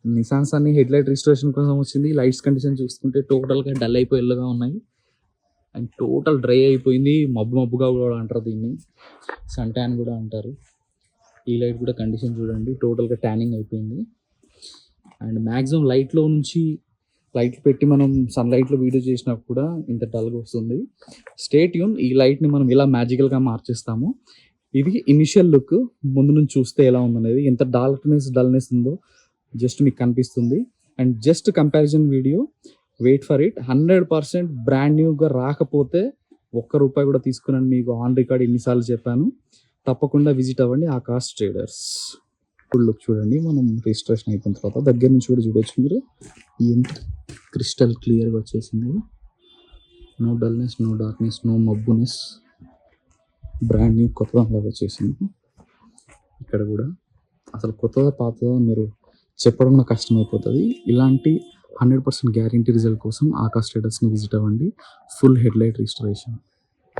నిసాన్స్ అన్ని head light restoration కోసం వచ్చింది. లైట్స్ కండిషన్ చూసుకుంటే టోటల్గా డల్ అయిపోయేలాగా ఉన్నాయి అండ్ టోటల్ డ్రై అయిపోయింది. మబ్బుగా కూడా అంటారు దీన్ని, సన్ ట్యాన్ కూడా అంటారు. ఈ లైట్ కూడా కండిషన్ చూడండి, టోటల్గా ట్యానింగ్ అయిపోయింది. అండ్ మ్యాక్సిమం లైట్లో నుంచి లైట్లు పెట్టి మనం సన్లైట్లో వీడియో చేసినా కూడా ఇంత డల్గా వస్తుంది. Stay tune. ఈ లైట్ని మనం ఇలా మ్యాజికల్గా మార్చేస్తాము. ఇది ఇనిషియల్ లుక్, ముందు నుంచి చూస్తే ఎలా ఉందనేది, ఎంత డల్నెస్ ఉందో జస్ట్ మీకు కనిపిస్తుంది. And just comparison video, wait for it. 100% brand న్యూగా రాకపోతే ₹1 కూడా తీసుకున్నాను, మీకు ఆన్ రికార్డ్ ఎన్నిసార్లు చెప్పాను. తప్పకుండా విజిట్ అవ్వండి ఆకాష్ ట్రేడర్స్. ఇప్పుడు లుక్ చూడండి, మనం రిజిస్ట్రేషన్ అయిపోయిన తర్వాత దగ్గర నుంచి కూడా చూడొచ్చు మీరు. ఎంత క్రిస్టల్ క్లియర్గా వచ్చేసింది. No dullness, no darkness, no మబ్బునెస్. బ్రాండ్ న్యూ కొత్తగా వచ్చేసింది. ఇక్కడ కూడా అసలు కొత్తదా పాతదా మీరు చెప్పడం నాకు కష్టమైపోతుంది. ఇలాంటి 100% గ్యారంటీ రిజల్ట్ కోసం ఆకాష్ ట్రేడర్స్ని విజిట్ అవ్వండి. Full head light registration.